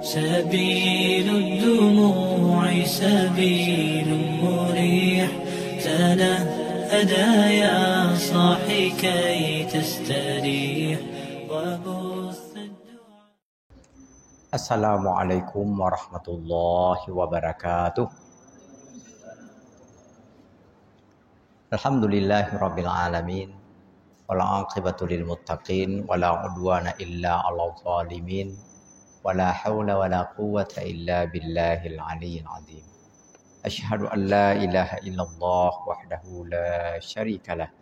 سبيل الدموع سبيل مريح تنهدى يا صاحي كي تستريح وبث Assalamualaikum warahmatullahi wabarakatuh. Alhamdulillahirabbil alamin. Wal 'aqibatu lil muttaqin wala 'udwana illa 'alal zalimin. Wala haula wala quwwata illa billahil aliyyil azim. Asyhadu an la ilaha illallah wahdahu la syarikalah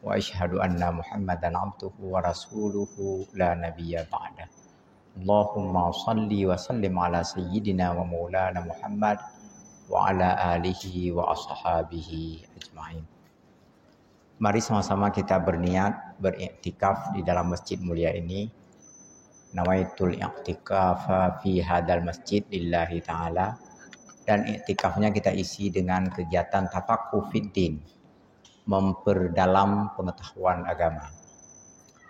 wa asyhadu anna Muhammadan 'abduhu wa rasuluhu la nabiyya ba'dah. Allahumma salli wa sallim ala sayyidina wa maulana Muhammad wa ala alihi wa ashabihi ajma'in. Mari sama-sama kita berniat beriktikaf di dalam masjid mulia ini. Nawaitul i'tikafa fi hadal masjid lillahi ta'ala. Dan iktikafnya kita isi dengan kegiatan tafaqquh fiddin, memperdalam pengetahuan agama.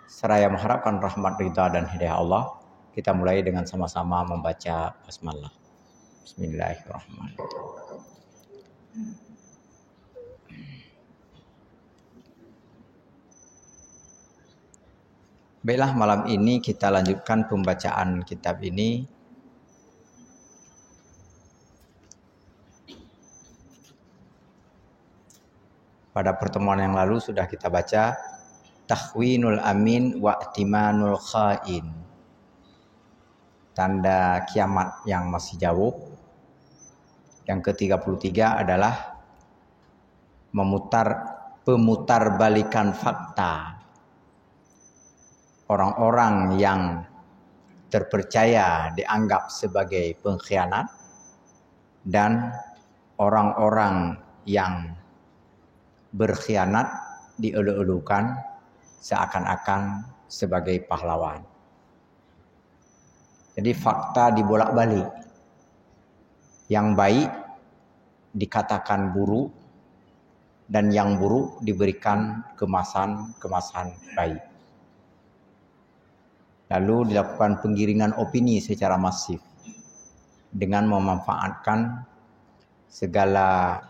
Seraya mengharapkan rahmat ridha dan hidayah Allah, kita mulai dengan sama-sama membaca basmalah. Bismillahirrahmanirrahim. Baiklah, malam ini kita lanjutkan pembacaan kitab ini. Pada pertemuan yang lalu sudah kita baca Takhwinul Amin wa I'timanul Kha'in, tanda kiamat yang masih jauh. Yang ke-33 adalah pemutarbalikan fakta. Orang-orang yang terpercaya dianggap sebagai pengkhianat dan orang-orang yang berkhianat dielu-elukan seakan-akan sebagai pahlawan. Jadi fakta dibolak-balik. Yang baik dikatakan buruk dan yang buruk diberikan kemasan baik. Lalu dilakukan penggiringan opini secara masif dengan memanfaatkan segala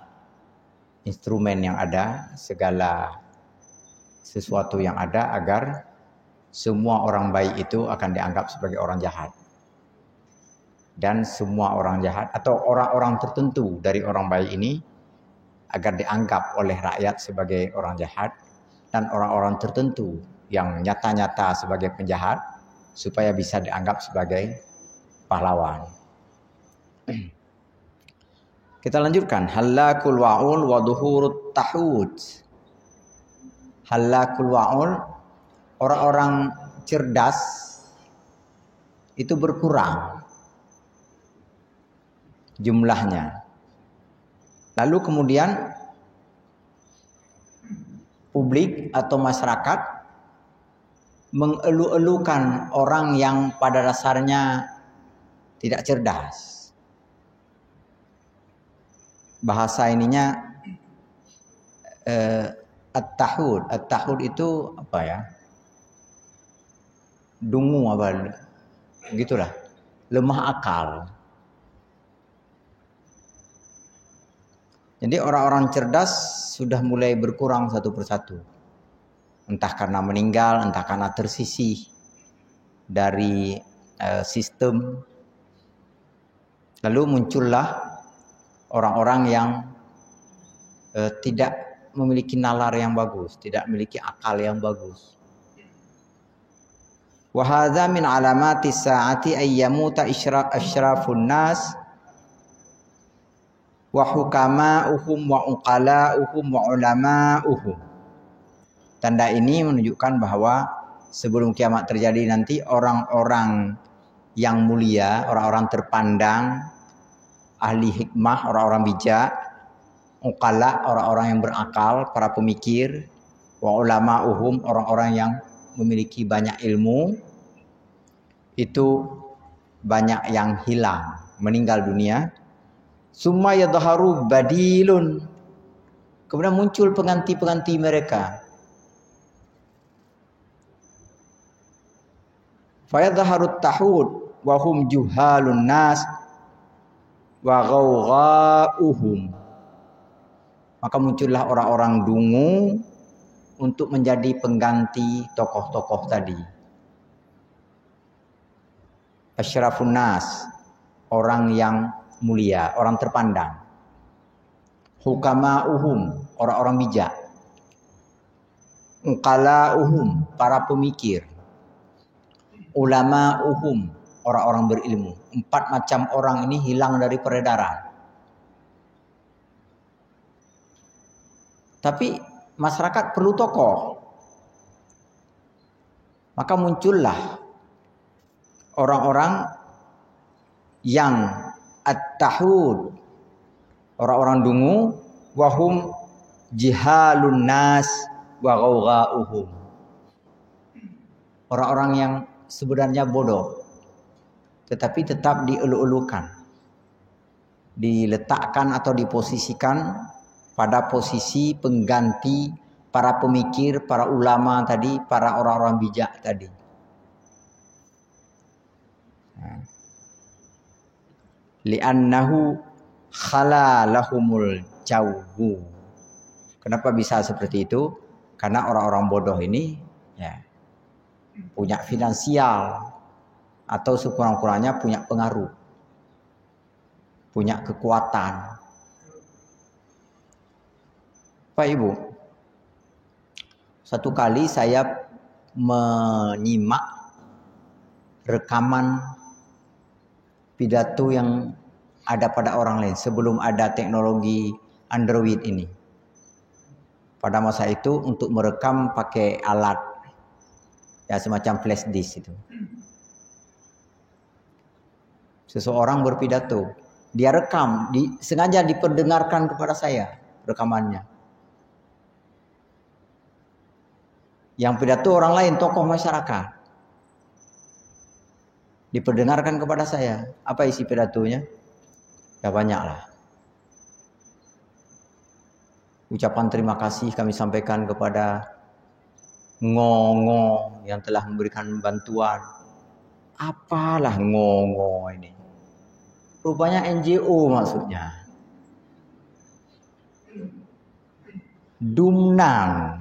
instrumen yang ada, segala sesuatu yang ada agar semua orang baik itu akan dianggap sebagai orang jahat. Dan semua orang jahat atau orang-orang tertentu dari orang baik ini agar dianggap oleh rakyat sebagai orang jahat, dan orang-orang tertentu yang nyata-nyata sebagai penjahat supaya bisa dianggap sebagai pahlawan. Kita lanjutkan. Halakul wa'ul wa duhurut tahud. Halakul wa'ul, orang-orang cerdas itu berkurang jumlahnya. Lalu kemudian publik atau masyarakat mengelu-elukan orang yang pada dasarnya tidak cerdas. Bahasa ininya at-tahud. At-tahud itu apa ya? Dungu apa? Gitulah. Lemah akal. Jadi orang-orang cerdas sudah mulai berkurang satu persatu. Entah karena meninggal, entah karena tersisih dari sistem. Lalu muncullah orang-orang yang tidak memiliki nalar yang bagus, tidak memiliki akal yang bagus. Wa hadza min alamati saati ay yamuta asyrafun nas wa hukama'uhum wa uqala'uhum wa ulama'uhum. Tanda ini menunjukkan bahwa sebelum kiamat terjadi nanti orang-orang yang mulia, orang-orang terpandang, ahli hikmah, orang-orang bijak, uqala, orang-orang yang berakal, para pemikir, wa ulama'uhum, orang-orang yang memiliki banyak ilmu, itu banyak yang hilang, meninggal dunia. Summa yadharu badilun, kemudian muncul pengganti-pengganti mereka. Fayadhaharut tahud, wa hum juhalun nas wa ghawgha'uhum. Maka muncullah orang-orang dungu untuk menjadi pengganti tokoh-tokoh tadi. Asyrafun nas, orang yang mulia, orang terpandang. Hukama'uhum, orang-orang bijak. Uqala'uhum, para pemikir. Ulama'uhum, orang-orang berilmu. 4 macam orang ini hilang dari peredaran. Tapi masyarakat perlu tokoh. Maka muncullah orang-orang yang at-tahud, orang-orang dungu, wahum jihalun nas wa ghawgha'uhum. Orang-orang yang sebenarnya bodoh, tetapi tetap dielu-elukan, diletakkan atau diposisikan pada posisi pengganti para pemikir, para ulama tadi, para orang-orang bijak tadi. Li'annahu khala lahumul jawbu. Kenapa bisa seperti itu? Karena orang-orang bodoh ini ya, punya finansial atau sekurang-kurangnya punya pengaruh, punya kekuatan. Pak Ibu, satu kali saya menyimak rekaman pidato yang ada pada orang lain sebelum ada teknologi Android ini. Pada masa itu untuk merekam pakai alat ya semacam flash disk itu. Seseorang berpidato, dia rekam, sengaja diperdengarkan kepada saya rekamannya. Yang pidato orang lain, tokoh masyarakat. Diperdengarkan kepada saya. Apa isi pidatonya? Ya banyaklah. Ucapan terima kasih kami sampaikan kepada Ngo yang telah memberikan bantuan. Apalah Ngo ini? Rupanya NGO maksudnya. Dumnang.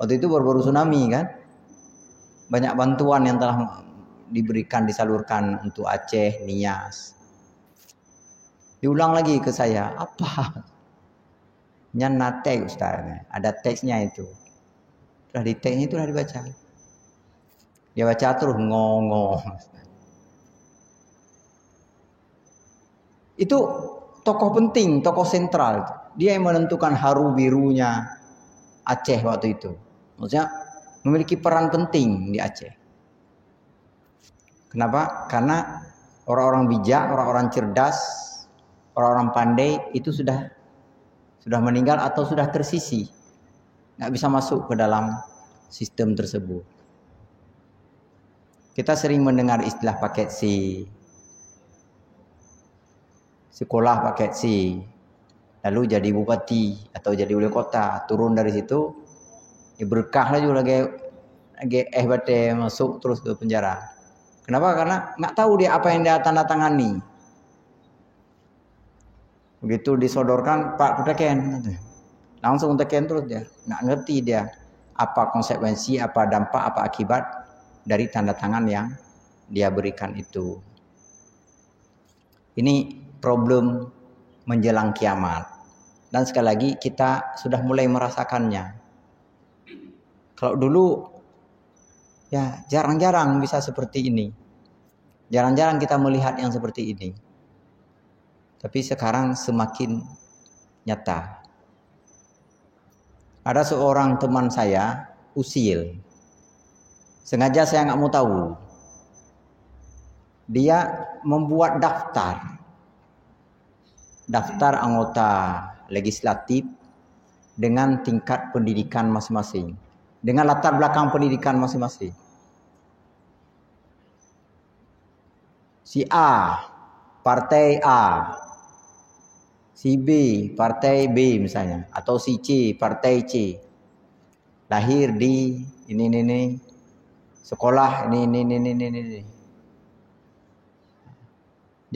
Waktu itu baru-baru tsunami kan. Banyak bantuan yang telah diberikan, disalurkan untuk Aceh, Nias. Diulang lagi ke saya. Apa? Nyana teks Ustaz. Ada teksnya itu. Sudah di teksnya itu sudah dibaca. Dia baca terus Ngo. Itu tokoh penting, tokoh sentral. Dia yang menentukan haru birunya Aceh waktu itu. Maksudnya memiliki peran penting di Aceh. Kenapa? Karena orang-orang bijak, orang-orang cerdas, orang-orang pandai itu sudah meninggal atau sudah tersisi. Nggak bisa masuk ke dalam sistem tersebut. Kita sering mendengar istilah paket C. Sekolah paket C. Lalu jadi bupati atau jadi wali kota, turun dari situ, berkah lagi bate masuk terus ke penjara. Kenapa? Karena nggak tahu dia apa yang dia tanda tangani. Begitu disodorkan, Pak teken, langsung teken terus dia, nggak ngerti dia apa konsekuensi, apa dampak, apa akibat dari tanda tangan yang dia berikan itu. Ini problem menjelang kiamat. Dan sekali lagi kita sudah mulai merasakannya. Kalau dulu ya jarang-jarang bisa seperti ini. Jarang-jarang kita melihat yang seperti ini. Tapi sekarang semakin nyata. Ada seorang teman saya, usil. Sengaja saya nggak mau tahu. Dia membuat daftar anggota legislatif dengan tingkat pendidikan masing-masing, dengan latar belakang pendidikan masing-masing. Si A, partai A, si B, partai B misalnya, atau si C, partai C. Lahir di ini, sekolah ini.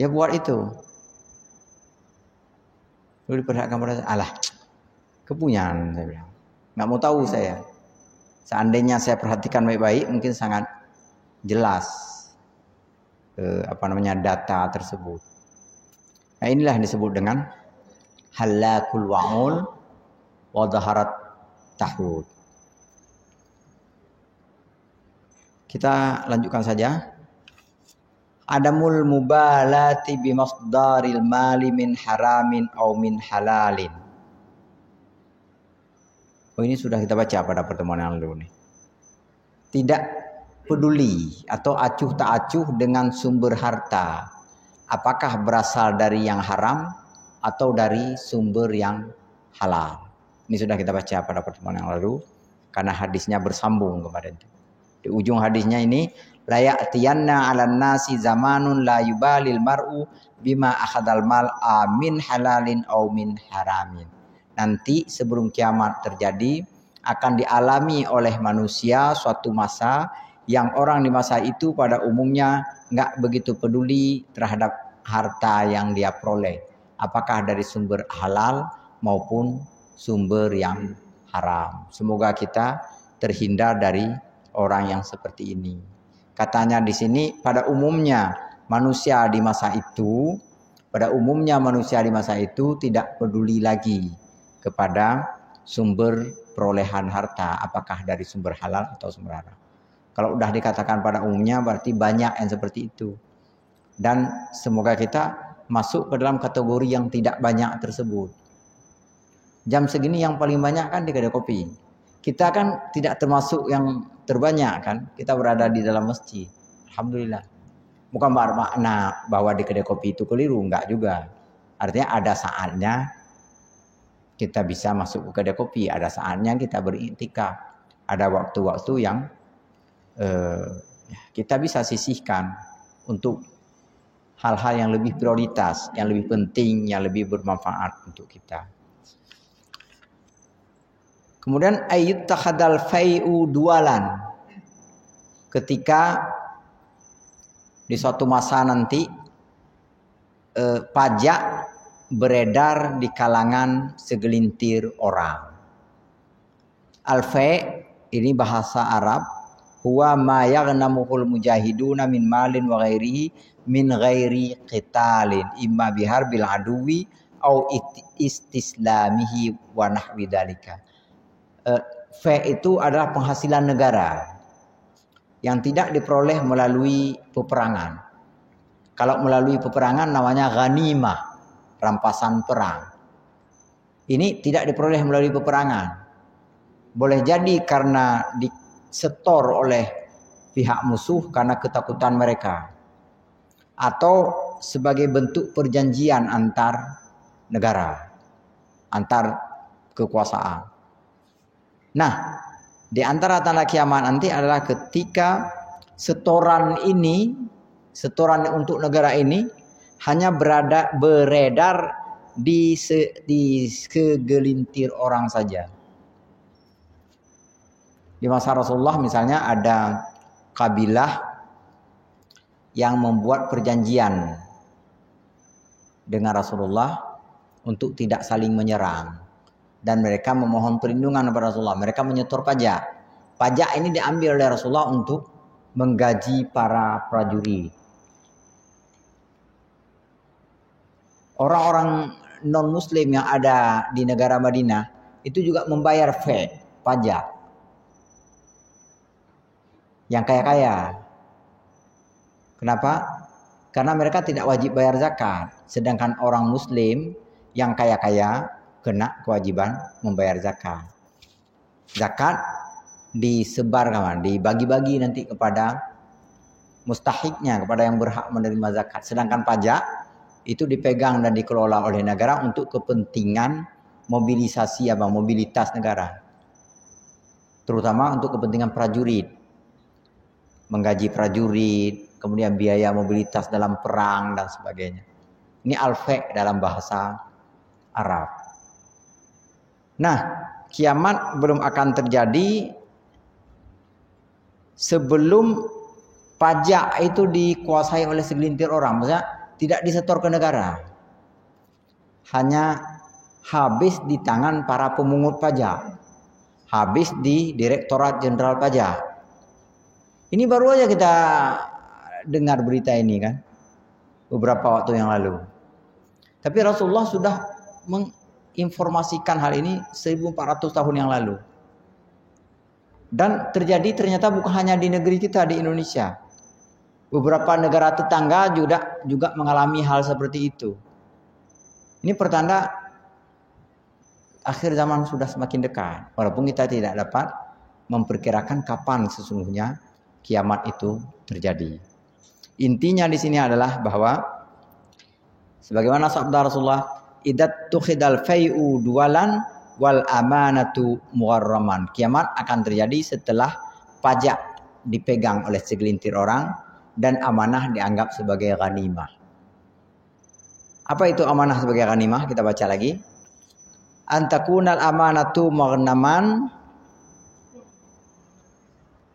Dia buat itu. Lalu diperhatikan pada saya, alah, kepunyan, saya bilang. Nggak mau tahu saya. Seandainya saya perhatikan baik-baik, mungkin sangat jelas data tersebut. Nah, inilah yang disebut dengan halakul wa'ul wa dhaharat tahud. Kita lanjutkan saja. Adamul mubalati bimasdaril mali min haramin au min halalin. Oh, ini sudah kita baca pada pertemuan yang lalu nih. Tidak peduli atau acuh tak acuh dengan sumber harta. Apakah berasal dari yang haram atau dari sumber yang halal. Ini sudah kita baca pada pertemuan yang lalu karena hadisnya bersambung kemarin. Di ujung hadisnya ini, la ya'tiyanna 'alan nasi zamanun la yubalil mar'u bima akhadal mal min halalin au min haramin. Nanti sebelum kiamat terjadi akan dialami oleh manusia suatu masa yang orang di masa itu pada umumnya enggak begitu peduli terhadap harta yang dia peroleh, apakah dari sumber halal maupun sumber yang haram. Semoga kita terhindar dari orang yang seperti ini. Katanya di sini pada umumnya manusia di masa itu tidak peduli lagi kepada sumber perolehan harta, apakah dari sumber halal atau sumber haram. Kalau udah dikatakan pada umumnya berarti banyak yang seperti itu. Dan semoga kita masuk ke dalam kategori yang tidak banyak tersebut. Jam segini yang paling banyak kan di kedai kopi. Kita kan tidak termasuk yang terbanyak kan. Kita berada di dalam masjid. Alhamdulillah. Bukan bermakna bahwa di kedai kopi itu keliru. Enggak juga. Artinya ada saatnya kita bisa masuk ke kedai kopi. Ada saatnya kita beriktikaf. Ada waktu-waktu yang kita bisa sisihkan untuk hal-hal yang lebih prioritas, yang lebih penting, yang lebih bermanfaat untuk kita. Kemudian ayat takhadal fai'u dualan. Ketika di suatu masa nanti pajak beredar di kalangan segelintir orang. Al-fai' ini bahasa Arab, huwa ma yaghnamuhul mujahiduna min malin wa ghairihi min ghairi qitalin imma biharbil aduwi au istislamihi wa nahwi dzalika. Fa itu adalah penghasilan negara yang tidak diperoleh melalui peperangan. Kalau melalui peperangan namanya ghanimah, rampasan perang. Ini tidak diperoleh melalui peperangan. Boleh jadi karena disetor oleh pihak musuh karena ketakutan mereka, atau sebagai bentuk perjanjian antar negara, antar kekuasaan. Nah, di antara tanda kiamat nanti adalah ketika setoran untuk negara ini hanya beredar di segelintir orang saja. Di masa Rasulullah misalnya ada kabilah yang membuat perjanjian dengan Rasulullah untuk tidak saling menyerang. Dan mereka memohon perlindungan kepada Rasulullah. Mereka menyetor pajak. Pajak ini diambil oleh Rasulullah untuk menggaji para prajurit. Orang-orang non-muslim yang ada di negara Madinah itu juga membayar pajak. Yang kaya-kaya. Kenapa? Karena mereka tidak wajib bayar zakat. Sedangkan orang muslim yang kaya-kaya kena kewajiban membayar zakat. Zakat disebar dibagi-bagi nanti kepada mustahiknya, kepada yang berhak menerima zakat. Sedangkan pajak itu dipegang dan dikelola oleh negara untuk kepentingan mobilitas negara. Terutama untuk kepentingan prajurit. Menggaji prajurit, kemudian biaya mobilitas dalam perang dan sebagainya. Ini al-fa' dalam bahasa Arab. Nah, kiamat belum akan terjadi sebelum pajak itu dikuasai oleh segelintir orang. Maksudnya tidak disetor ke negara. Hanya habis di tangan para pemungut pajak. Habis di Direktorat Jenderal Pajak. Ini baru aja kita dengar berita ini kan. Beberapa waktu yang lalu. Tapi Rasulullah sudah menginformasikan hal ini 1400 tahun yang lalu. Dan terjadi ternyata bukan hanya di negeri kita, di Indonesia. Beberapa negara tetangga juga mengalami hal seperti itu. Ini pertanda akhir zaman sudah semakin dekat. Walaupun kita tidak dapat memperkirakan kapan sesungguhnya kiamat itu terjadi. Intinya di sini adalah bahwa sebagaimana sabda Rasulullah, idat tukhidal fai'u dualan wal amanatu muharraman. Kiamat akan terjadi setelah pajak dipegang oleh segelintir orang dan amanah dianggap sebagai ghanimah. Apa itu amanah sebagai ghanimah? Kita baca lagi. Antakunal amanatu maghnaman,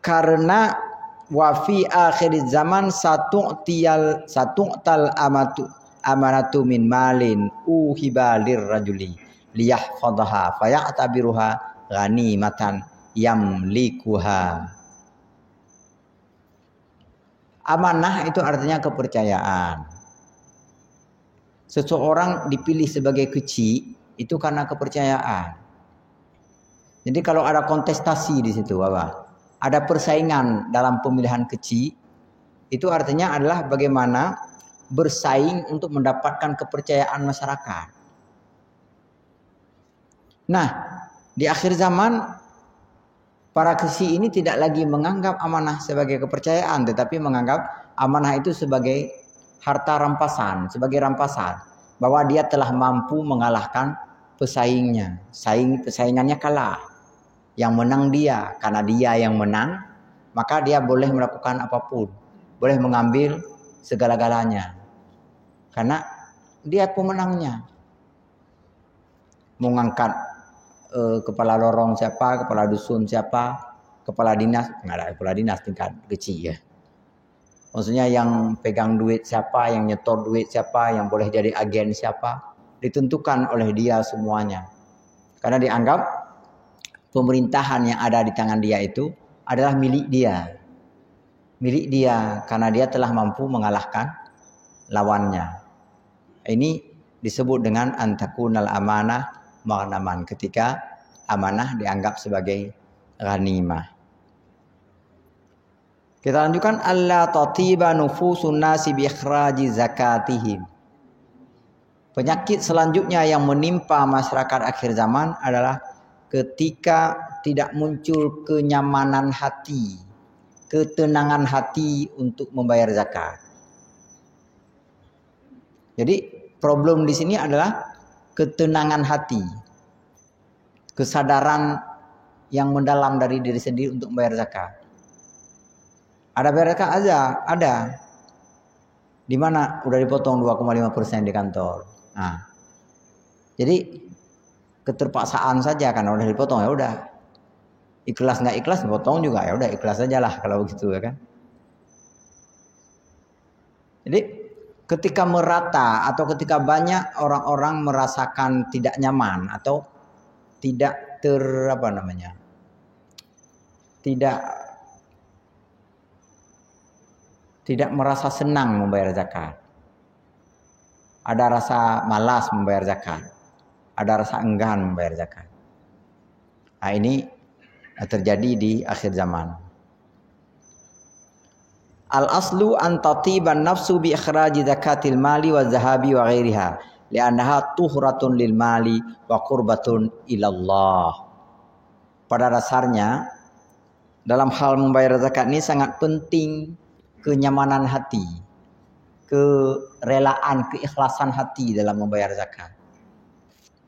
karena wa fi akhir zaman satu'tal amanatu min malin uhibalir rajuli liyahfadhaha faya'tabiruha ghanimatan yamlikuha. Amanah itu artinya kepercayaan. Seseorang dipilih sebagai kecil itu karena kepercayaan. Jadi kalau ada kontestasi di situ, ada persaingan dalam pemilihan kecil, itu artinya adalah bagaimana bersaing untuk mendapatkan kepercayaan masyarakat. Nah, di akhir zaman para kesi ini tidak lagi menganggap amanah sebagai kepercayaan, tetapi menganggap amanah itu sebagai harta rampasan, sebagai rampasan, bahwa dia telah mampu mengalahkan pesaingnya. Pesaingannya kalah. Yang menang dia, karena dia yang menang, maka dia boleh melakukan apapun, boleh mengambil segala-galanya. Karena dia pemenangnya. Mengangkat kepala lorong siapa, kepala dusun siapa, kepala dinas, nggak ada kepala dinas tingkat kecil ya. Maksudnya yang pegang duit siapa, yang nyetor duit siapa, yang boleh jadi agen siapa, ditentukan oleh dia semuanya. Karena dianggap pemerintahan yang ada di tangan dia itu adalah milik dia. Milik dia karena dia telah mampu mengalahkan lawannya. Ini disebut dengan antakunal amanah maghnaman, ketika amanah dianggap sebagai ghanimah. Kita lanjutkan, alla tatiba nufusun nasi bi ikhraji zakatihim. Penyakit selanjutnya yang menimpa masyarakat akhir zaman adalah ketika tidak muncul kenyamanan hati, ketenangan hati untuk membayar zakat. Jadi problem di sini adalah ketenangan hati, kesadaran yang mendalam dari diri sendiri untuk membayar zakat. Ada bayar zakat aja, ada. Di mana udah dipotong 2,5% di kantor. Nah, jadi keterpaksaan saja kan udah dipotong, ya udah. Ikhlas nggak ikhlas dipotong juga, ya udah ikhlas aja lah kalau begitu ya kan. Jadi ketika merata atau ketika banyak orang-orang merasakan tidak nyaman atau tidak tidak merasa senang membayar zakat. Ada rasa malas membayar zakat. Ada rasa enggan membayar zakat. Nah, ini terjadi di akhir zaman. Al-aslu an tatiban nafsu bi ikhraji zakatil mali wa zahabi wa ghairiha li'annaha tuhratun lil mali wa qurbatun ilallah. Pada dasarnya dalam hal membayar zakat ini sangat penting kenyamanan hati, kerelaan, keikhlasan hati dalam membayar zakat.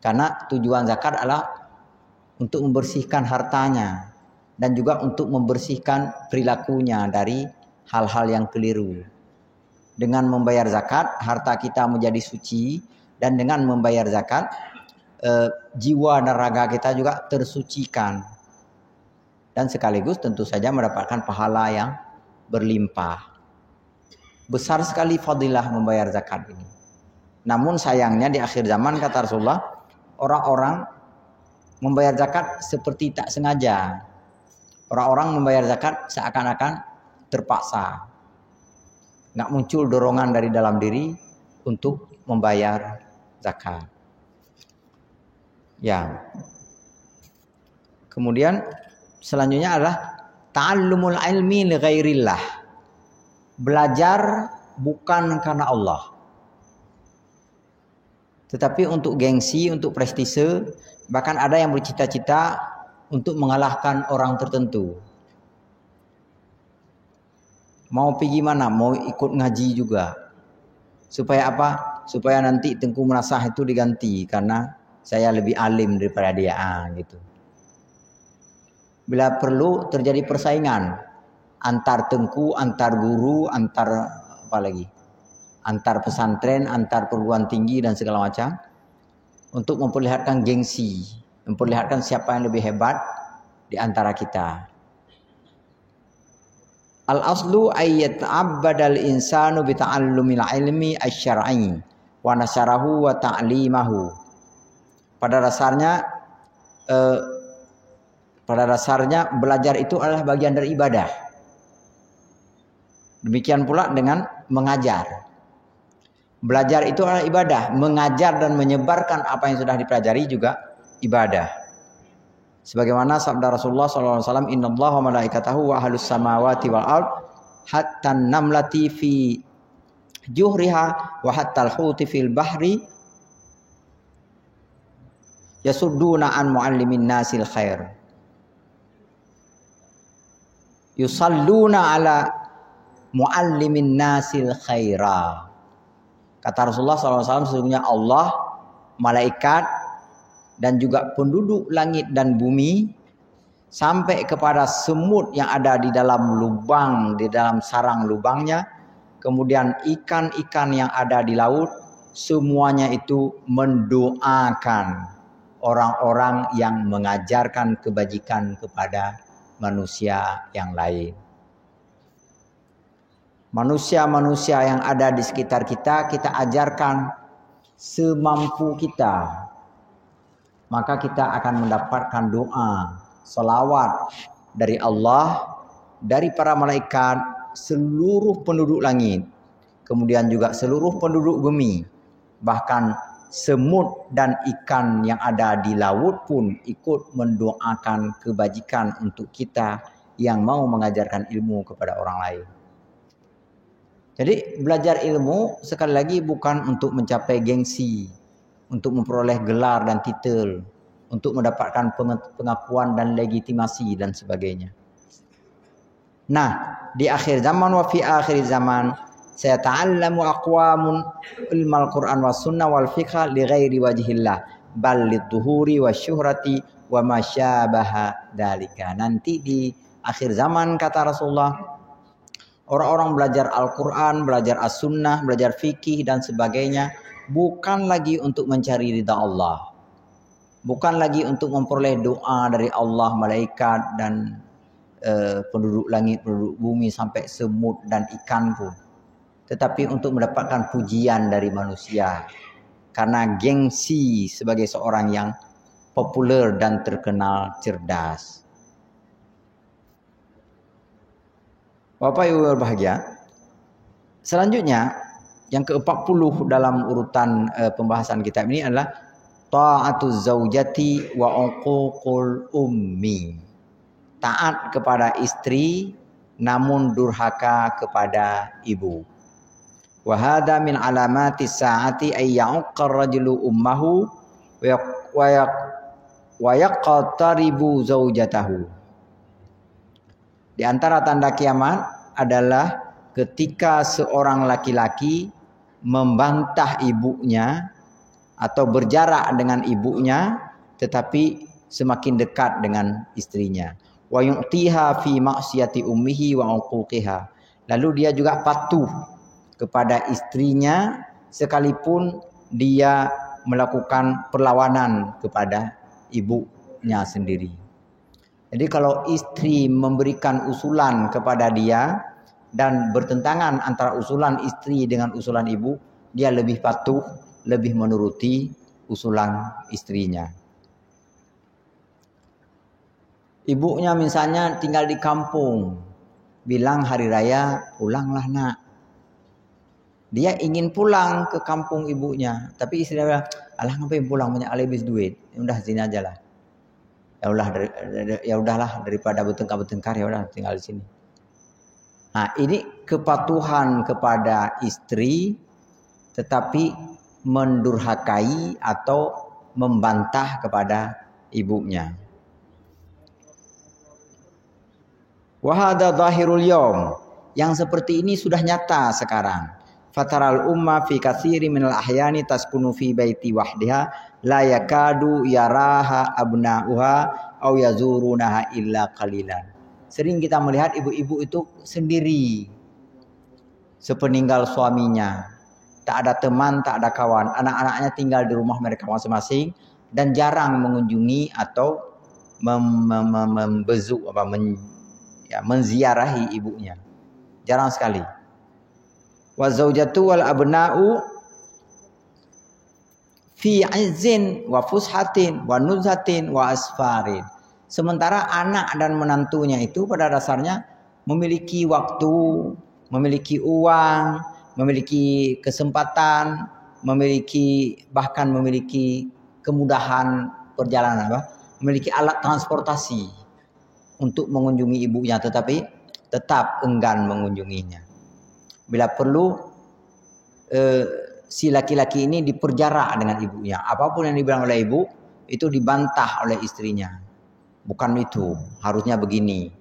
Karena tujuan zakat adalah untuk membersihkan hartanya dan juga untuk membersihkan perilakunya dari hal-hal yang keliru. Dengan membayar zakat, harta kita menjadi suci, dan dengan membayar zakat, jiwa dan raga kita juga tersucikan. Dan sekaligus tentu saja mendapatkan pahala yang berlimpah. Besar sekali fadilah membayar zakat ini. Namun sayangnya di akhir zaman kata Rasulullah, orang-orang membayar zakat seperti tak sengaja. Orang-orang membayar zakat seakan-akan terpaksa. Nggak muncul dorongan dari dalam diri untuk membayar zakat. Ya. Kemudian selanjutnya adalah ta'allumul ilmi li ghairillah. Belajar bukan karena Allah, tetapi untuk gengsi, untuk prestise. Bahkan ada yang bercita-cita untuk mengalahkan orang tertentu. Mau pergi mana? Mau ikut ngaji juga. Supaya apa? Supaya nanti Tengku Menasah itu diganti karena saya lebih alim daripada dia, gitu. Bila perlu terjadi persaingan antar tengku, antar guru, antar pesantren, antar perguruan tinggi dan segala macam, untuk memperlihatkan gengsi, memperlihatkan siapa yang lebih hebat di antara kita. Al-aslu ayyata'abbadal insanu bi ta'allumil ilmi asy-syar'i wa nasyarahu wa ta'limahu. Pada dasarnya belajar itu adalah bagian dari ibadah. Demikian pula dengan mengajar. Belajar itu adalah ibadah. Mengajar dan menyebarkan apa yang sudah dipelajari juga ibadah. Sebagaimana sabda Rasulullah SAW, Innallaha wa malaikatahu wa ahlus samawati wal ard hatta namlati fi juhriha wa hatta al-huti fil bahri yasudduna an muallimin nasil khair. Yusalluna ala muallimin nasil khaira. Kata Rasulullah SAW, sesungguhnya Allah, malaikat, dan juga penduduk langit dan bumi, sampai kepada semut yang ada di dalam lubang, di dalam sarang lubangnya, kemudian ikan-ikan yang ada di laut, semuanya itu mendoakan orang-orang yang mengajarkan kebajikan kepada manusia yang lain. Manusia-manusia yang ada di sekitar kita, kita ajarkan semampu kita. Maka kita akan mendapatkan doa, salawat dari Allah, dari para malaikat, seluruh penduduk langit, kemudian juga seluruh penduduk bumi. Bahkan semut dan ikan yang ada di laut pun ikut mendoakan kebajikan untuk kita yang mau mengajarkan ilmu kepada orang lain. Jadi belajar ilmu sekali lagi bukan untuk mencapai gengsi, untuk memperoleh gelar dan titel, untuk mendapatkan pengakuan dan legitimasi dan sebagainya. Nah, di akhir zaman wa fi akhir zaman saya ta'allamu aqwamun ilmal Qur'an was sunnah wal fiqh li ghairi wajhillah bal lidzuhuri wasyuhrati wa masyabaha dalika. Nanti di akhir zaman kata Rasulullah, orang-orang belajar Al-Quran, belajar As-Sunnah, belajar fikih dan sebagainya bukan lagi untuk mencari ridha Allah, bukan lagi untuk memperoleh doa dari Allah, malaikat dan penduduk langit, penduduk bumi sampai semut dan ikan pun, tetapi untuk mendapatkan pujian dari manusia karena gengsi sebagai seorang yang populer dan terkenal cerdas. Bapak Ibu berbahagia, selanjutnya yang ke-40 dalam urutan pembahasan kitab ini adalah ta'atuz zaujati wa uququl ummi. Taat kepada istri namun durhaka kepada ibu. Wa hadza min alamatis saati ay ya'uqqar rajulu ummahu wa yaqtaribu zaujatahu. Di antara tanda kiamat adalah ketika seorang laki-laki membantah ibunya atau berjarak dengan ibunya tetapi semakin dekat dengan istrinya. Wa yu'tiha fi ma'siyati ummihi wa uquqiha. Lalu dia juga patuh kepada istrinya sekalipun dia melakukan perlawanan kepada ibunya sendiri. Jadi kalau istri memberikan usulan kepada dia dan bertentangan antara usulan istri dengan usulan ibu, dia lebih patuh, lebih menuruti usulan istrinya. Ibunya misalnya tinggal di kampung, bilang hari raya pulanglah nak. Dia ingin pulang ke kampung ibunya, tapi istri dia bilang, alah ngapain pulang, banyak habis duit. Ya udah sini aja lah. Ya udahlah daripada bertengkar ya udah tinggal di sini. Nah, ini kepatuhan kepada istri tetapi mendurhakai atau membantah kepada ibunya. Wa hadza zahirul yaum. Yang seperti ini sudah nyata sekarang. Fataral umma fi katsiri minal ahyani taskunu fi baiti wahdiha la yakadu yaraha abna'uha aw yazurunaha illa qalilan. Sering kita melihat ibu-ibu itu sendiri sepeninggal suaminya. Tak ada teman, tak ada kawan. Anak-anaknya tinggal di rumah mereka masing-masing dan jarang mengunjungi atau menziarahi ibunya. Jarang sekali. Wa zaujatu wal abna'u fi izzin wa fushatin wa nuzhatin wa asfarin. Sementara anak dan menantunya itu pada dasarnya memiliki waktu, memiliki uang, memiliki kesempatan, bahkan memiliki kemudahan perjalanan, memiliki alat transportasi untuk mengunjungi ibunya, tetapi tetap enggan mengunjunginya. Bila perlu si laki-laki ini diperjarak dengan ibunya. Apapun yang dibilang oleh ibu itu dibantah oleh istrinya. Bukan itu, harusnya begini.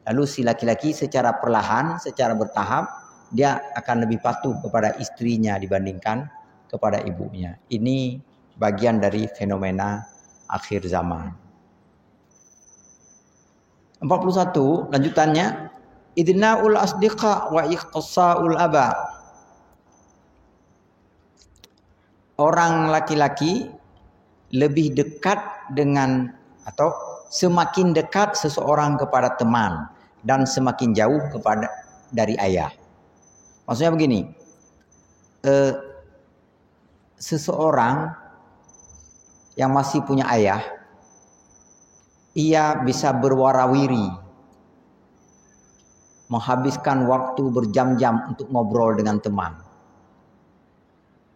Lalu si laki-laki secara perlahan, secara bertahap dia akan lebih patuh kepada istrinya dibandingkan kepada ibunya. Ini bagian dari fenomena akhir zaman. 41 lanjutannya, idna'ul asdiqa wa iqsa'ul aba. Orang laki-laki lebih dekat dengan atau semakin dekat seseorang kepada teman dan semakin jauh kepada dari ayah. Maksudnya begini, seseorang yang masih punya ayah, ia bisa berwarawiri, menghabiskan waktu berjam-jam untuk ngobrol dengan teman.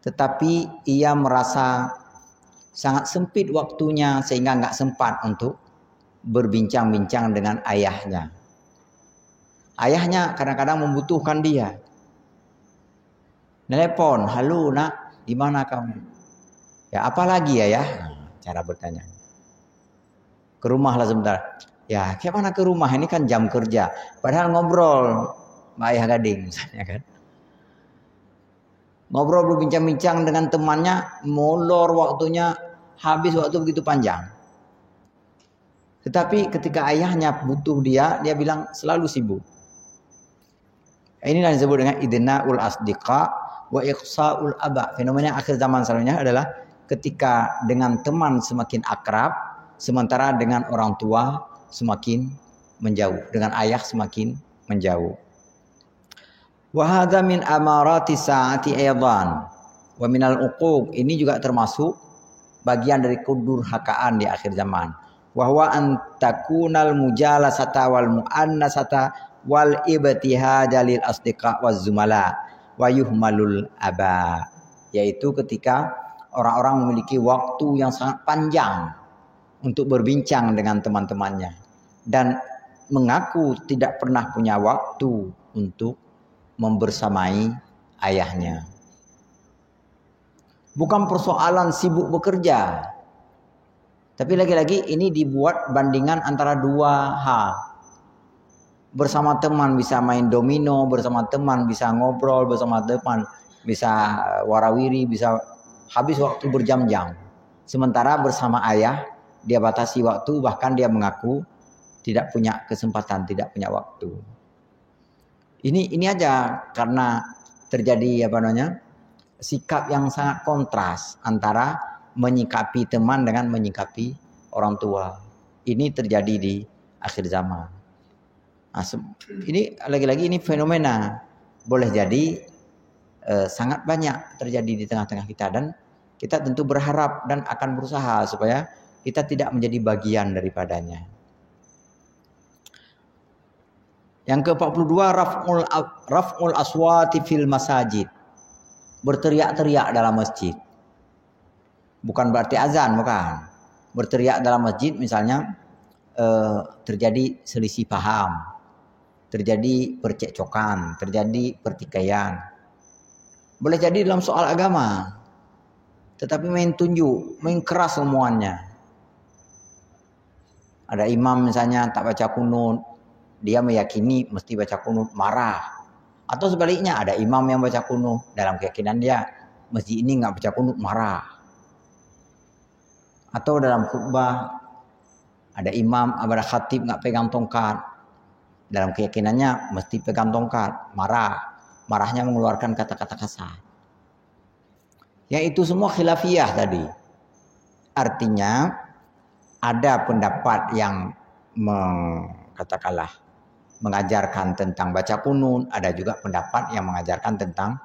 Tetapi ia merasa sangat sempit waktunya sehingga nggak sempat untuk berbincang-bincang dengan ayahnya. Ayahnya kadang-kadang membutuhkan dia. Telepon, halo nak, di mana kamu? Ya apa lagi ya? Cara bertanya. Ke rumah lah sebentar. Ya, kayak mana ke rumah? Ini kan jam kerja. Padahal ngobrol sama ayah gading misalnya kan. Ngobrol berbincang-bincang dengan temannya, molor waktunya, habis waktu begitu panjang. Tetapi ketika ayahnya butuh dia bilang selalu sibuk. Inilah yang disebut dengan idna'ul asdiqa wa iqsa'ul aba. Fenomena akhir zaman selanjutnya adalah ketika dengan teman semakin akrab, sementara dengan orang tua semakin menjauh, dengan ayah semakin menjauh. Wa hadza min amarati saati aidan wa minal uquq. Ini juga termasuk bagian dari kedurhakaan di akhir zaman. Wa huwa an takunal mujalasata wal muannasata wal ibtihada lil asdiqa waz zumala wa yuhmalul aba. Yaitu ketika orang-orang memiliki waktu yang sangat panjang untuk berbincang dengan teman-temannya dan mengaku tidak pernah punya waktu untuk membersamai ayahnya. Bukan persoalan sibuk bekerja, tapi lagi-lagi ini dibuat bandingan antara dua hal. Bersama teman bisa main domino, bersama teman bisa ngobrol, bersama teman bisa warawiri, bisa habis waktu berjam-jam. Sementara bersama ayah dia batasi waktu, bahkan dia mengaku tidak punya kesempatan, tidak punya waktu. Ini aja karena terjadi sikap yang sangat kontras antara menyikapi teman dengan menyikapi orang tua. Ini terjadi di akhir zaman. Nah, ini lagi-lagi ini fenomena boleh jadi sangat banyak terjadi di tengah-tengah kita, dan kita tentu berharap dan akan berusaha supaya kita tidak menjadi bagian daripadanya. Yang ke-42, raf'ul aswati fil masajid. Berteriak-teriak dalam masjid. Bukan berarti azan, bukan. Berteriak dalam masjid misalnya terjadi selisih paham, terjadi percekcokan, terjadi pertikaian. Boleh jadi dalam soal agama, tetapi main tunjuk, main keras semuanya. Ada imam misalnya tak baca kunut, dia meyakini mesti baca kunut, marah. Atau sebaliknya, ada imam yang baca kunut, dalam keyakinan dia masjid ini nggak baca kunut, marah. Atau dalam khutbah ada imam, ada khatib nggak pegang tongkat, dalam keyakinannya mesti pegang tongkat, marah. Marahnya mengeluarkan kata-kata kasar. Yang itu semua khilafiyah tadi. Artinya ada pendapat yang katakanlah mengajarkan tentang baca kunut, ada juga pendapat yang mengajarkan tentang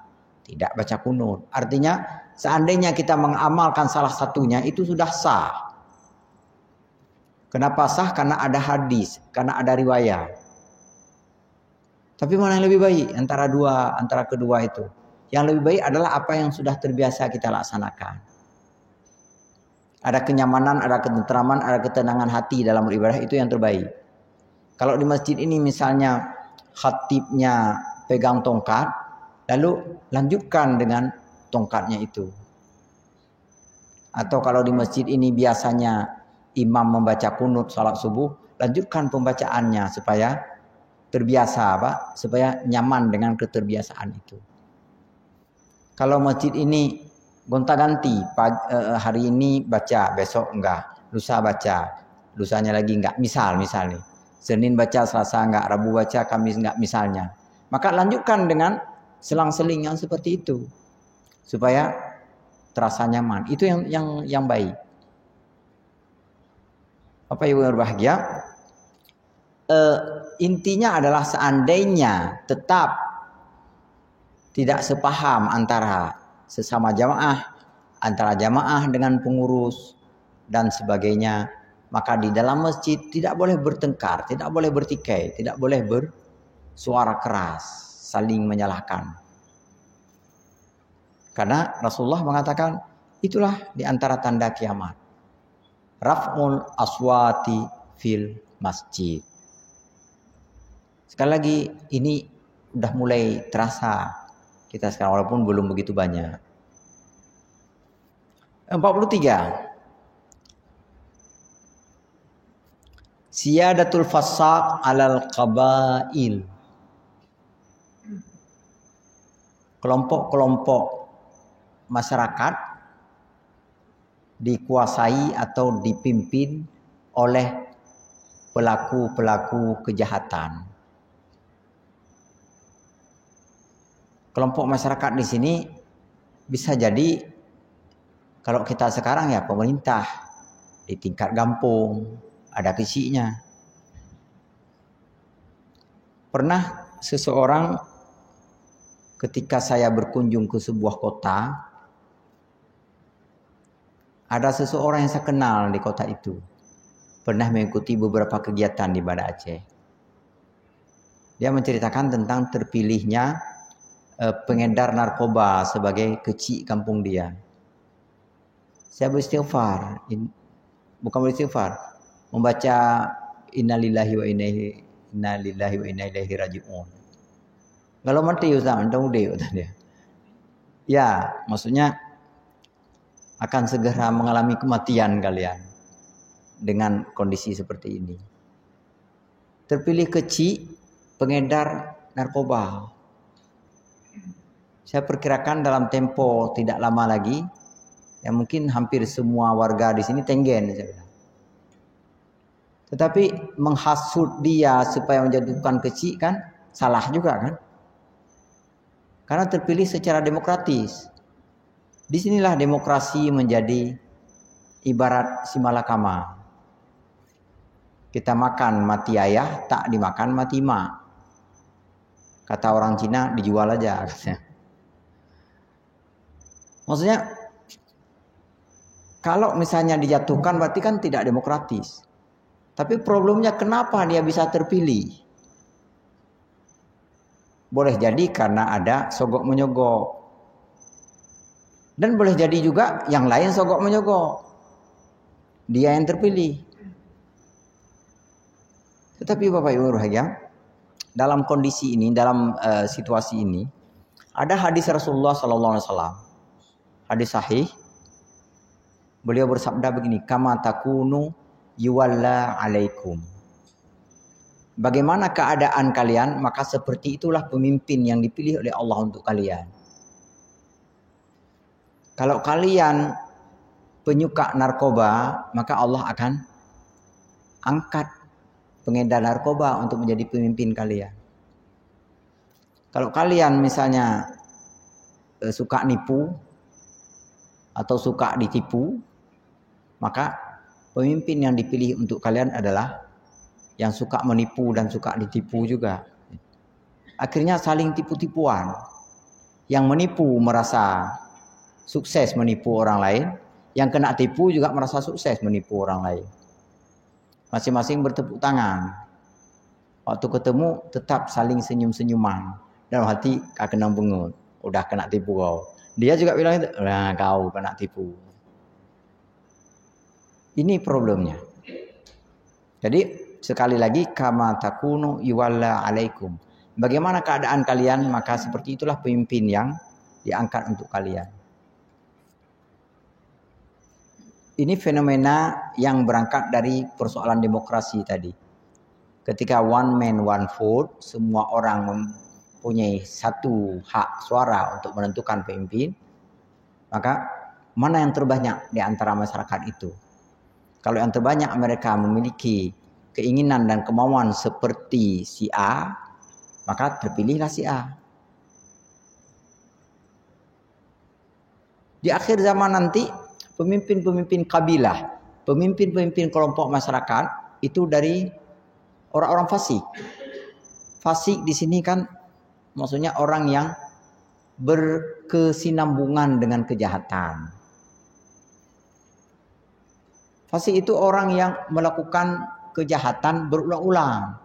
tidak baca kunut. Artinya seandainya kita mengamalkan salah satunya itu sudah sah. Kenapa sah? Karena ada hadis, karena ada riwayat. Tapi mana yang lebih baik antara kedua itu? Yang lebih baik adalah apa yang sudah terbiasa kita laksanakan. Ada kenyamanan, ada ketentraman, ada ketenangan hati dalam beribadah, itu yang terbaik. Kalau di masjid ini misalnya khatibnya pegang tongkat, lalu lanjutkan dengan tongkatnya itu. Atau kalau di masjid ini biasanya imam membaca kunut salat subuh, lanjutkan pembacaannya supaya terbiasa, supaya nyaman dengan keterbiasaan itu. Kalau masjid ini gonta-ganti, hari ini baca, besok enggak, lusa baca, lusanya lagi enggak, misal nih. Senin baca, Selasa enggak, Rabu baca, Kamis enggak misalnya. Maka lanjutkan dengan selang-seling yang seperti itu. Supaya terasa nyaman. Itu yang baik. Bapak Ibu yang berbahagia, intinya adalah seandainya tetap tidak sepaham antara sesama jamaah, antara jamaah dengan pengurus dan sebagainya, maka di dalam masjid tidak boleh bertengkar, tidak boleh bertikai, tidak boleh bersuara keras, saling menyalahkan. Karena Rasulullah mengatakan itulah di antara tanda kiamat. Raf'ul aswati fil masjid. Sekali lagi ini udah mulai terasa kita sekarang walaupun belum begitu banyak. 43. Siyadatul fasaq alal qabail. Kelompok-kelompok masyarakat dikuasai atau dipimpin oleh pelaku-pelaku kejahatan. Kelompok masyarakat di sini bisa jadi kalau kita sekarang ya pemerintah di tingkat kampung, ada kecilnya. Pernah seseorang ketika saya berkunjung ke sebuah kota, ada seseorang yang saya kenal di kota itu. Pernah mengikuti beberapa kegiatan di Banda Aceh. Dia menceritakan tentang terpilihnya pengedar narkoba sebagai kecil kampung dia. Saya beristighfar, bukan beristighfar, membaca innalillahi wa inna ilaihi raji'un. Kalau mati Ustaz, entah udah dia. Ya, maksudnya akan segera mengalami kematian kalian dengan kondisi seperti ini. Terpilih kecil pengedar narkoba. Saya perkirakan dalam tempo tidak lama lagi, ya mungkin hampir semua warga di sini tenggen. Tetapi menghasut dia supaya menjatuhkan kecil kan salah juga kan? Karena terpilih secara demokratis. Disinilah demokrasi menjadi ibarat si malakama. Kita makan mati ayah, tak dimakan mati mak. Kata orang Cina, dijual aja katanya. Maksudnya, kalau misalnya dijatuhkan berarti kan tidak demokratis. Tapi problemnya kenapa dia bisa terpilih? Boleh jadi karena ada sogok menyogok. Dan boleh jadi juga yang lain sogok menyogok. Dia yang terpilih. Tetapi Bapak Ibu berbahagia, dalam kondisi ini, dalam situasi ini, ada hadis Rasulullah SAW. Hadis sahih. Beliau bersabda begini, kama takunu yuwalla alaikum. Bagaimana keadaan kalian, maka seperti itulah pemimpin yang dipilih oleh Allah untuk kalian. Kalau kalian penyuka narkoba, maka Allah akan angkat pengedar narkoba untuk menjadi pemimpin kalian. Kalau kalian misalnya suka nipu atau suka ditipu, maka pemimpin yang dipilih untuk kalian adalah yang suka menipu dan suka ditipu juga. Akhirnya saling tipu-tipuan. Yang menipu merasa sukses menipu orang lain, yang kena tipu juga merasa sukses menipu orang lain. Masing-masing bertepuk tangan. Waktu ketemu tetap saling senyum-senyuman. Dalam hati kena bengut. Udah kena tipu kau. Dia juga bilang itu, nah kau kena tipu. Ini problemnya. Jadi sekali lagi kama takunu yuwalla alaikum. Bagaimana keadaan kalian, maka seperti itulah pemimpin yang diangkat untuk kalian. Ini fenomena yang berangkat dari persoalan demokrasi tadi. Ketika one man one vote, semua orang mempunyai satu hak suara untuk menentukan pemimpin, maka mana yang terbanyak di antara masyarakat itu? Kalau yang terbanyak mereka memiliki keinginan dan kemauan seperti si A, maka terpilihlah si A. Di akhir zaman nanti, pemimpin-pemimpin kabilah, pemimpin-pemimpin kelompok masyarakat itu dari orang-orang fasik. Fasik di sini kan maksudnya orang yang berkesinambungan dengan kejahatan. Fasik itu orang yang melakukan kejahatan berulang-ulang.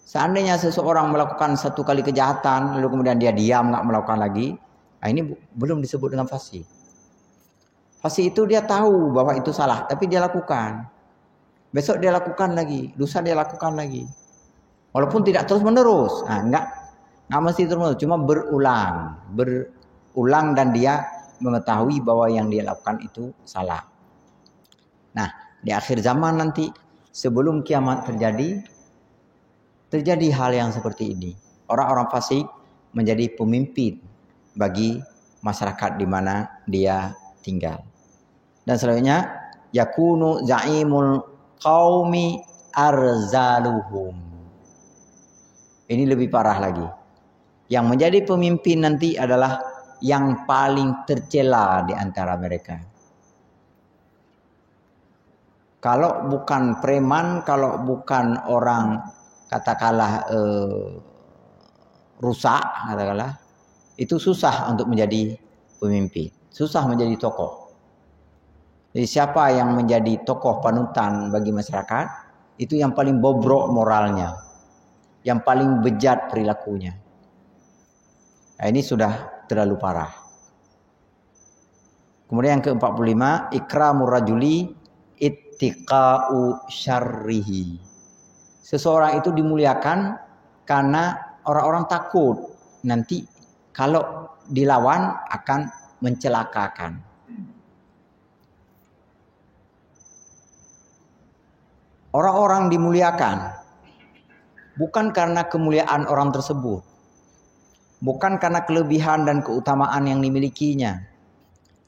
Seandainya seseorang melakukan satu kali kejahatan lalu kemudian dia diam nggak melakukan lagi, nah ini belum disebut dengan fasik. Fasik itu dia tahu bahwa itu salah, tapi dia lakukan. Besok dia lakukan lagi, lusa dia lakukan lagi. Walaupun tidak terus menerus, enggak mesti terus menerus, cuma berulang dan dia mengetahui bahwa yang dia lakukan itu salah. Nah, di akhir zaman nanti, sebelum kiamat terjadi hal yang seperti ini. Orang-orang fasik menjadi pemimpin bagi masyarakat di mana dia tinggal. Dan selanjutnya yakunu zaimul qaumi arzaluhum. Ini lebih parah lagi. Yang menjadi pemimpin nanti adalah yang paling tercela di antara mereka. Kalau bukan preman, kalau bukan orang katakanlah rusak, katakanlah, itu susah untuk menjadi pemimpin, susah menjadi tokoh. Jadi siapa yang menjadi tokoh panutan bagi masyarakat, itu yang paling bobrok moralnya, yang paling bejat perilakunya. Nah, ini sudah terlalu parah. Kemudian yang ke-45, ikramur rajuli ittiqa'u syarrihi. Seseorang itu dimuliakan karena orang-orang takut nanti kalau dilawan akan mencelakakan. Orang-orang dimuliakan bukan karena kemuliaan orang tersebut, bukan karena kelebihan dan keutamaan yang dimilikinya,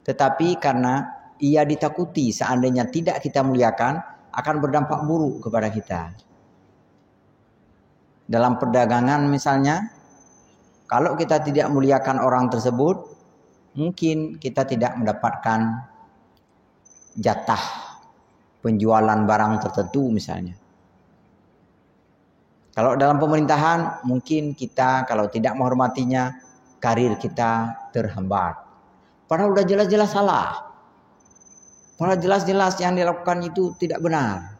tetapi karena ia ditakuti seandainya tidak kita muliakan akan berdampak buruk kepada kita. Dalam perdagangan misalnya, kalau kita tidak muliakan orang tersebut, mungkin kita tidak mendapatkan jatah penjualan barang tertentu misalnya. Kalau dalam pemerintahan mungkin kita kalau tidak menghormatinya karir kita terhambat. Padahal udah jelas-jelas salah. Padahal jelas-jelas yang dilakukan itu tidak benar.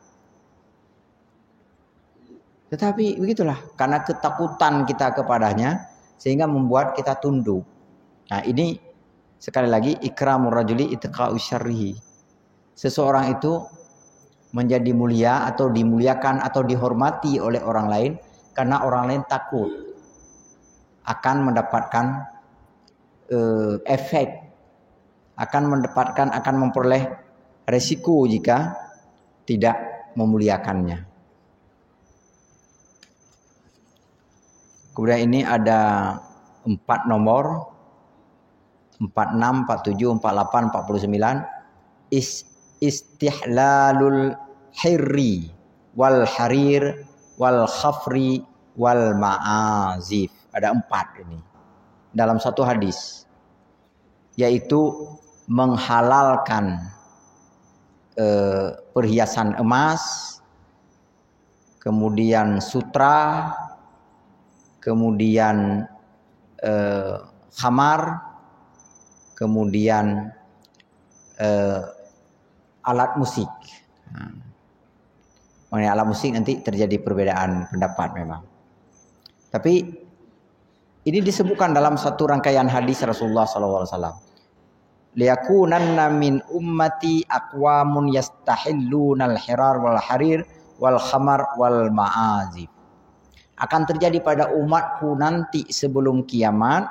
Tetapi begitulah karena ketakutan kita kepadanya sehingga membuat kita tunduk. Nah, ini sekali lagi ikramur rajuli itqa'u syarrihi. Seseorang itu menjadi mulia atau dimuliakan atau dihormati oleh orang lain karena orang lain takut akan mendapatkan efek, akan memperoleh resiko jika tidak memuliakannya. Kemudian ini ada 4 nomor 46, 47, 48, 49 istihlalul hirri wal harir wal khafri wal ma'azif. Ada 4 ini dalam satu hadis, yaitu menghalalkan perhiasan emas, kemudian sutra, kemudian khamar, kemudian alat musik. Mengenai alat musik nanti terjadi perbedaan pendapat memang. Tapi ini disebutkan dalam satu rangkaian hadis Rasulullah SAW. Liyakunanna min ummati aqwamun yastahillunal hirar wal harir wal khamar wal ma'azif. Akan terjadi pada umatku nanti sebelum kiamat,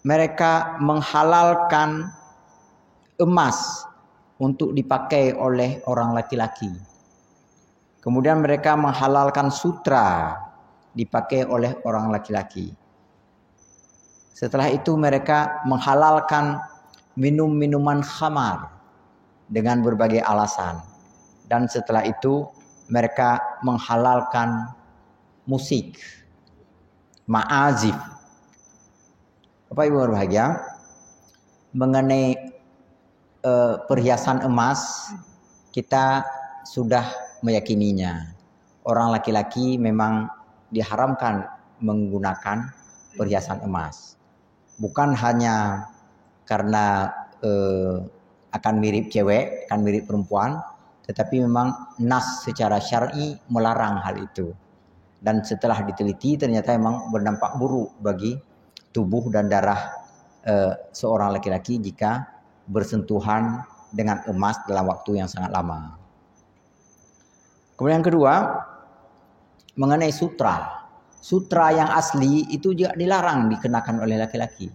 mereka menghalalkan emas untuk dipakai oleh orang laki-laki. Kemudian mereka menghalalkan sutra dipakai oleh orang laki-laki. Setelah itu mereka menghalalkan minum-minuman khamar dengan berbagai alasan. Dan setelah itu mereka menghalalkan musik, ma'azif. Bapak Ibu berbahagia, mengenai perhiasan emas kita sudah meyakininya. Orang laki-laki memang diharamkan menggunakan perhiasan emas. Bukan hanya karena akan mirip cewek, akan mirip perempuan, tetapi memang nas secara syar'i melarang hal itu. Dan setelah diteliti ternyata memang berdampak buruk bagi tubuh dan darah seorang laki-laki jika bersentuhan dengan emas dalam waktu yang sangat lama. Kemudian yang kedua, mengenai sutra. Sutra yang asli itu juga dilarang dikenakan oleh laki-laki.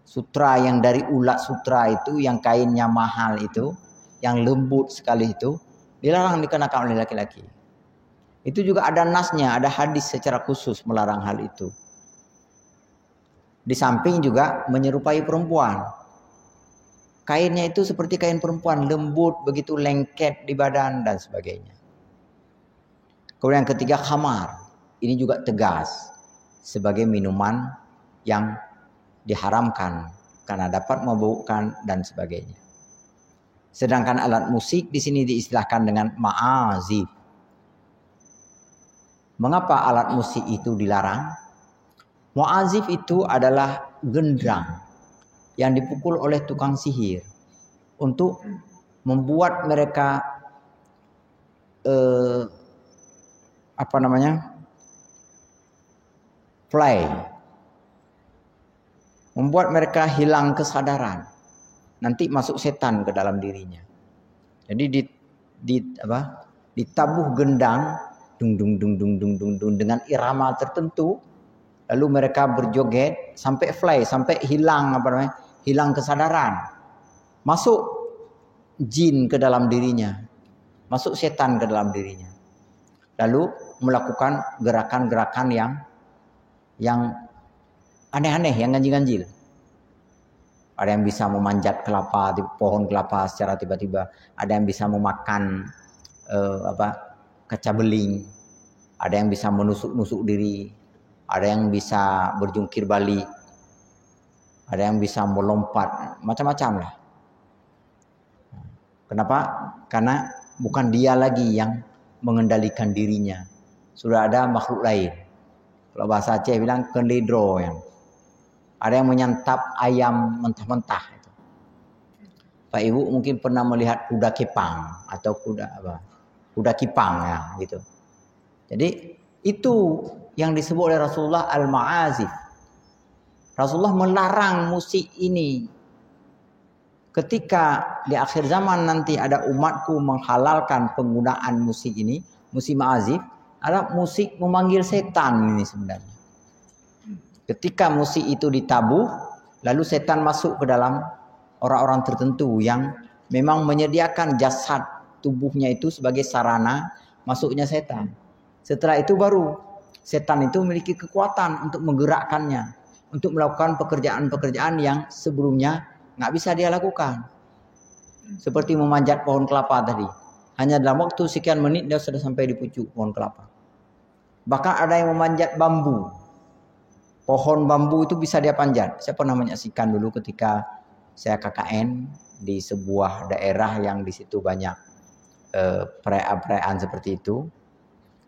Sutra yang dari ulat sutra itu, yang kainnya mahal itu, yang lembut sekali itu, dilarang dikenakan oleh laki-laki. Itu juga ada nasnya, ada hadis secara khusus melarang hal itu. Di samping juga menyerupai perempuan. Kainnya itu seperti kain perempuan, lembut, begitu lengket di badan dan sebagainya. Kemudian yang ketiga, khamar. Ini juga tegas sebagai minuman yang diharamkan karena dapat memabukkan dan sebagainya. Sedangkan alat musik di sini diistilahkan dengan ma'azif. Mengapa alat musik itu dilarang? Mu'azif itu adalah gendang yang dipukul oleh tukang sihir untuk membuat mereka play, membuat mereka hilang kesadaran. Nanti masuk setan ke dalam dirinya. Jadi ditabuh gendang dung dung dung dung dung dung dung dengan irama tertentu, lalu mereka berjoget sampai fly, sampai hilang hilang kesadaran. Masuk jin ke dalam dirinya, masuk setan ke dalam dirinya. Lalu melakukan gerakan-gerakan yang aneh-aneh, yang ganjil-ganjil. Ada yang bisa memanjat kelapa, pohon kelapa secara tiba-tiba. Ada yang bisa memakan kaca beling. Ada yang bisa menusuk-nusuk diri. Ada yang bisa berjungkir balik. Ada yang bisa melompat, macam-macam lah. Kenapa? Karena bukan dia lagi yang mengendalikan dirinya. Sudah ada makhluk lain. Kalau bahasa Aceh bilang kelidro yang. Ada yang menyantap ayam mentah-mentah. Pak Ibu mungkin pernah melihat kuda kepang atau kuda kipang ya gitu. Jadi itu yang disebut oleh Rasulullah al-ma'azif. Rasulullah melarang musik ini. Ketika di akhir zaman nanti ada umatku menghalalkan penggunaan musik ini, musik ma'azif adalah musik memanggil setan ini sebenarnya. Ketika musik itu ditabuh, lalu setan masuk ke dalam orang-orang tertentu yang memang menyediakan jasad tubuhnya itu sebagai sarana masuknya setan. Setelah itu baru setan itu memiliki kekuatan untuk menggerakkannya, untuk melakukan pekerjaan-pekerjaan yang sebelumnya nggak bisa dia lakukan. Seperti memanjat pohon kelapa tadi. Hanya dalam waktu sekian menit dia sudah sampai di pucuk pohon kelapa. Bahkan ada yang memanjat bambu. Pohon bambu itu bisa dia panjat. Saya pernah menyaksikan dulu ketika saya KKN di sebuah daerah yang di situ banyak perayaan seperti itu.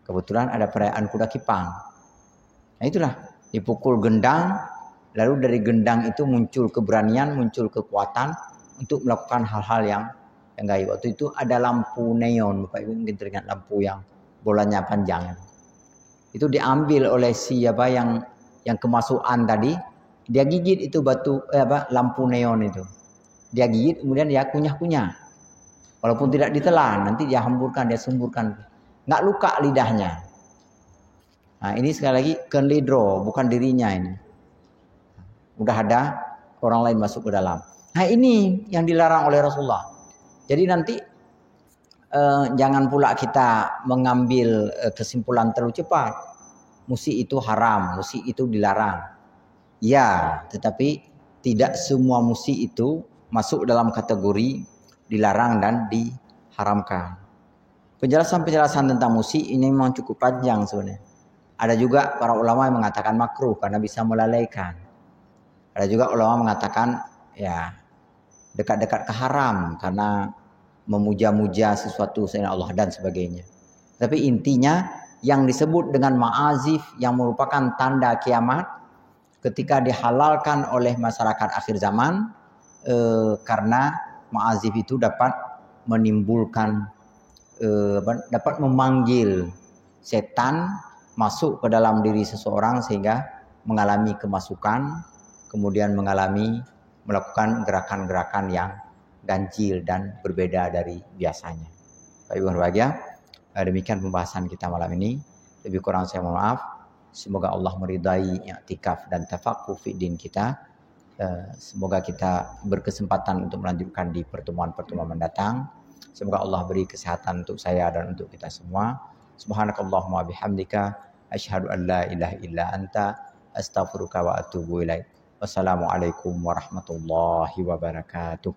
Kebetulan ada perayaan kuda kipang. Nah itulah, dipukul gendang, lalu dari gendang itu muncul keberanian, muncul kekuatan untuk melakukan hal-hal yang gaib. Waktu itu ada lampu neon, Bapak Ibu mungkin teringat lampu yang bolanya panjang. Itu diambil oleh siapa yang kemasukan tadi, dia gigit itu lampu neon itu. Dia gigit kemudian dia kunyah-kunyah. Walaupun tidak ditelan, nanti dia hamburkan, dia semburkan. Nggak luka lidahnya. Nah ini sekali lagi kelidro, bukan dirinya ini. Udah ada orang lain masuk ke dalam. Nah ini yang dilarang oleh Rasulullah. Jadi nanti jangan pula kita mengambil kesimpulan terlalu cepat. Musik itu haram, musik itu dilarang. Ya, tetapi tidak semua musik itu masuk dalam kategori dilarang dan diharamkan. Penjelasan-penjelasan tentang musik ini memang cukup panjang sebenarnya. Ada juga para ulama yang mengatakan makruh karena bisa melalaikan. Ada juga ulama mengatakan ya dekat-dekat ke haram karena memuja-muja sesuatu selain Allah dan sebagainya. Tapi intinya yang disebut dengan ma'azif yang merupakan tanda kiamat ketika dihalalkan oleh masyarakat akhir zaman karena ma'azif itu dapat menimbulkan dapat memanggil setan masuk ke dalam diri seseorang sehingga mengalami kemasukan, kemudian melakukan gerakan-gerakan yang ganjil dan berbeda dari biasanya. Baik ibu berbahagia, demikian pembahasan kita malam ini. Lebih kurang saya mohon maaf. Semoga Allah meridai i'tikaf dan tafaqquh fi din kita. Semoga kita berkesempatan untuk melanjutkan di pertemuan-pertemuan mendatang. Semoga Allah beri kesehatan untuk saya dan untuk kita semua. Subhanakallahumma bihamdika asyhadu an la ilaha illa anta astaghfiruka wa atubu ilaik. Wassalamualaikum warahmatullahi wabarakatuh.